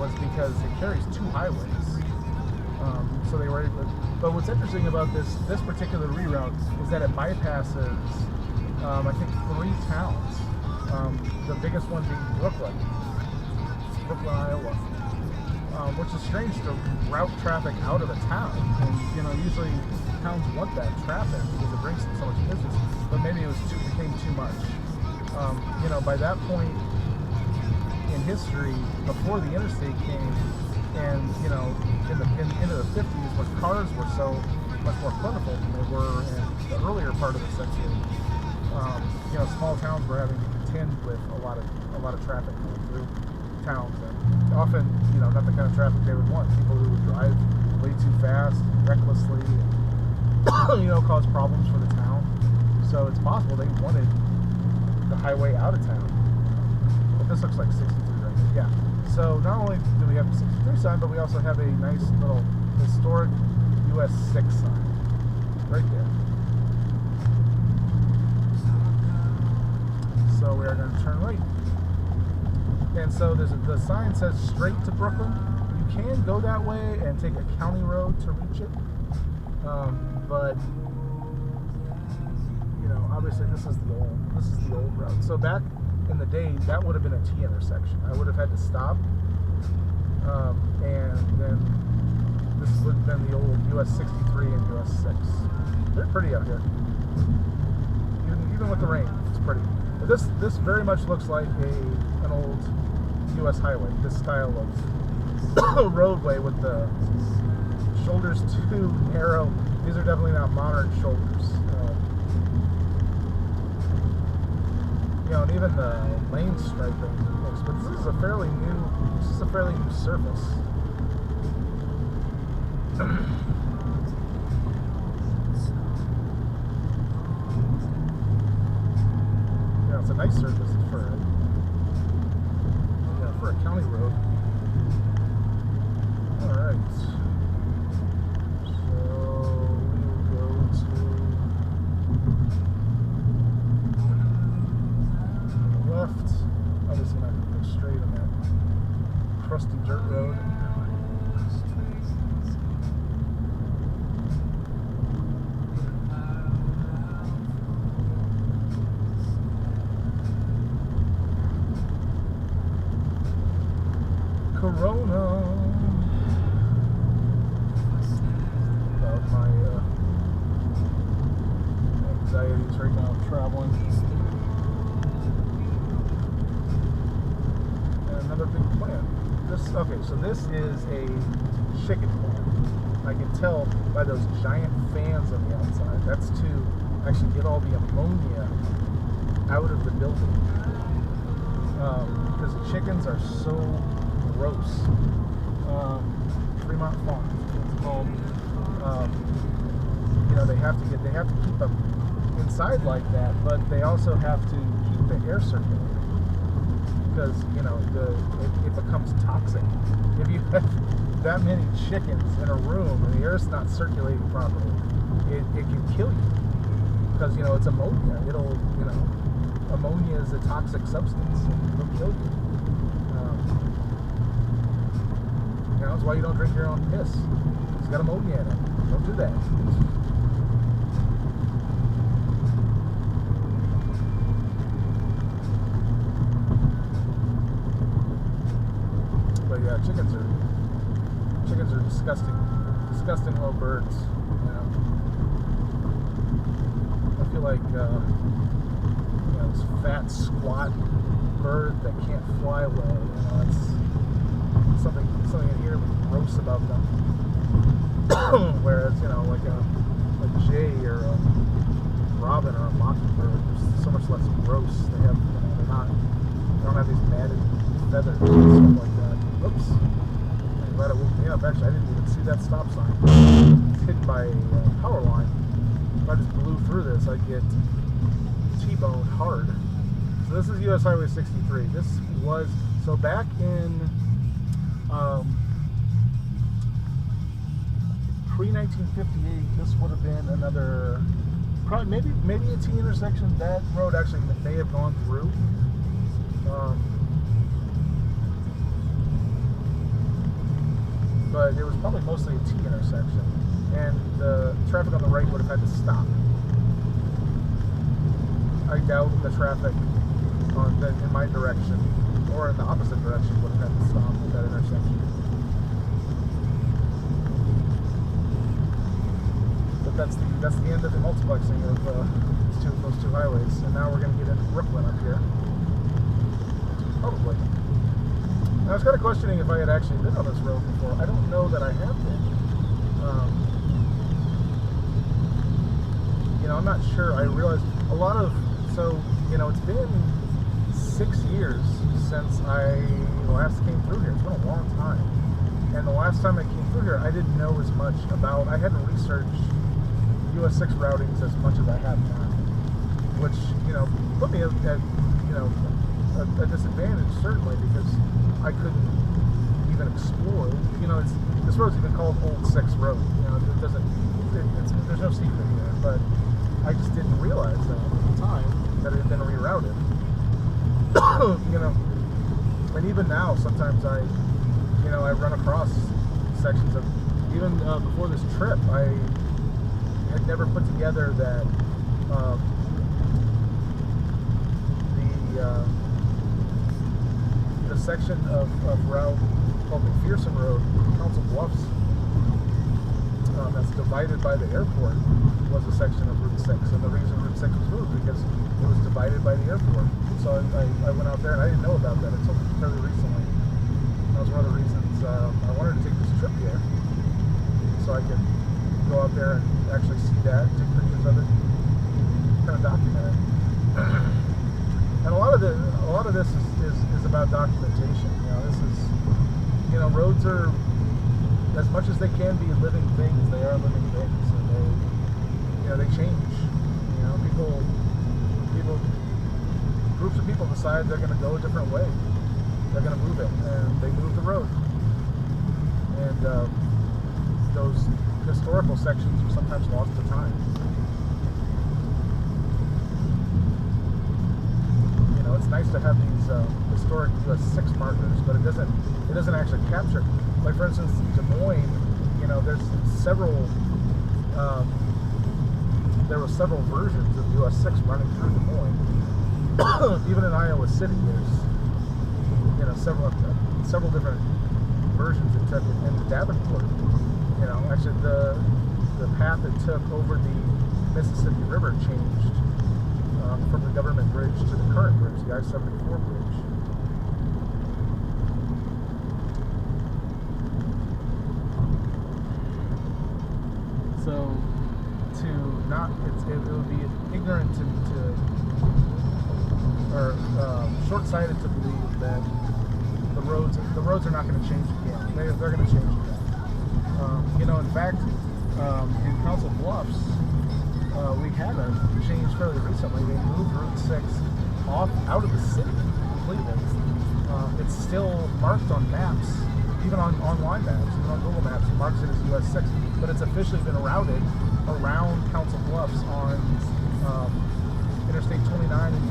was because it carries two highways. So they were able to, but what's interesting about this particular reroute is that it bypasses, I think, 3 towns. The biggest one being Brooklyn, Iowa, which is strange to route traffic out of a town. And usually towns want that traffic because it brings them so much business. But maybe it became too much. By that point in history, before the interstate came, and into the 50s, when cars were so much more plentiful than they were in the earlier part of the century, small towns were having to contend with a lot of traffic going through towns, and often not the kind of traffic they would want. People who would drive way too fast, recklessly, and, cause problems for the town. So it's possible they wanted the highway out of town. But this looks like 63 right here. Yeah. So not only do we have the 63 sign, but we also have a nice little historic US 6 sign right there. So we are going to turn right. And so the sign says straight to Brooklyn. You can go that way and take a county road to reach it. But obviously this is the old route. So back in the day, that would have been a T intersection. I would have had to stop, and then this would have been the old US 63 and US 6. They're pretty out here, even with the rain. It's pretty. But this very much looks like an old US highway. This style of roadway with the shoulders too narrow. These are definitely not modern shoulders. And even the lane striping looks, but this is a fairly new surface. It's a nice surface for a county road. All right. Obviously not going to go straight on that crusty dirt road. Corona. About my anxieties right now traveling. Another big plant. So this is a chicken plant. I can tell by those giant fans on the outside. That's to actually get all the ammonia out of the building. Because the chickens are so gross. Fremont Farms, it's called. They have to keep them inside like that, but they also have to keep the air circulating. Because it becomes toxic if you have that many chickens in a room and the air's not circulating properly. It can kill you because it's ammonia. Ammonia is a toxic substance. It'll kill you. That's why you don't drink your own piss. It's got ammonia in it. Don't do that. But yeah, chickens are disgusting little birds. I feel like this fat, squat bird that can't fly well. It's something in here gross about them. Whereas like a jay or a robin or a mockingbird, they're so much less gross. They don't have these matted feathers and stuff like that. Oops. I'm glad it woke me up. Actually, I didn't even see that stop sign. It's hidden by a power line. If I just blew through this, I'd get T-boned hard. So this is US Highway 63. This was, so back in pre-1958, this would have been another, probably maybe a T intersection. That road actually may have gone through. but it was probably mostly a T intersection, and the traffic on the right would have had to stop. I doubt the traffic in my direction or in the opposite direction would have had to stop at that intersection. But that's the end of the multiplexing of those two highways, and now we're going to get into Brooklyn up here. Probably. I was kind of questioning if I had actually been on this road before. I don't know that I have been. I'm not sure. I realized it's been 6 years since I last came through here. It's been a long time. And the last time I came through here, I didn't know as much about, I hadn't researched US 6 routings as much as I have now. Which, put me at a disadvantage, certainly, because I couldn't even explore. This road's even called Old 6 Road. There's no secret here, but I just didn't realize that at the time that it had been rerouted. And even now, sometimes I run across sections of, even before this trip, I had never put together that the section of route called McPherson Road, Council Bluffs, that's divided by the airport, was a section of Route 6. And the reason Route 6 was moved because it was divided by the airport. So I went out there, and I didn't know about that until fairly recently. That was one of the reasons I wanted to take this trip here, so I could go out there and actually see that, take pictures of it, kind of document it. And a lot of this is about documentation. Roads are, as much as they can be living things, they are living things, and they change. Groups of people decide they're going to go a different way. They're going to move it, and they move the road. And those historical sections are sometimes lost to time. It's nice to have these historic US 6 markers, but it doesn't actually capture. Like, for instance, Des Moines, there's several. There were several versions of US 6 running through Des Moines. Even in Iowa City, there's several different versions it took in Davenport. Actually the path it took over the Mississippi River changed from the government bridge to the current bridge, the I-74 bridge. So it would be ignorant or short-sighted to believe that the roads are not going to change again. They're going to change again. In fact, in Council Bluffs, we had a change fairly recently. They moved Route 6 out of the city completely. It's still marked on maps, even on online maps, even on Google Maps. It marks it as US 6, but it's officially been routed around Council Bluffs on Interstate 29 and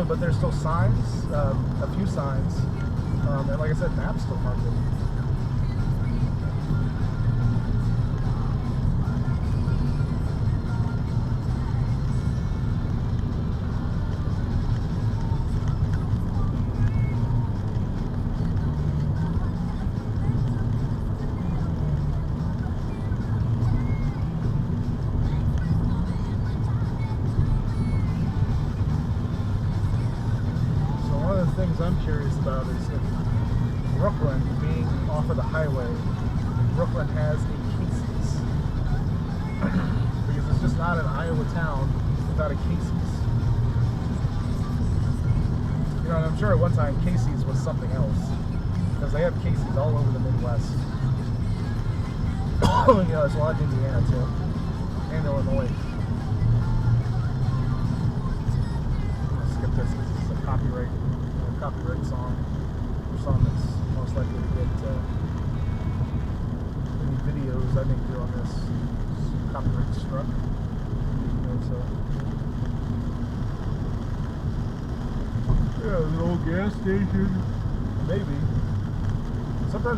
but there's still signs, a few signs, and like I said, maps still mark it. I'm curious about is if Brooklyn, being off of the highway, Brooklyn has a Casey's. Because it's just not an Iowa town without a Casey's. And I'm sure at one time Casey's was something else. Because they have Casey's all over the Midwest. There's a lot in Indiana too. And Illinois. I'll skip this because this is a copyright song, or song that's most likely to get any videos I make here on this copyright struck. Yeah, an old gas station, maybe.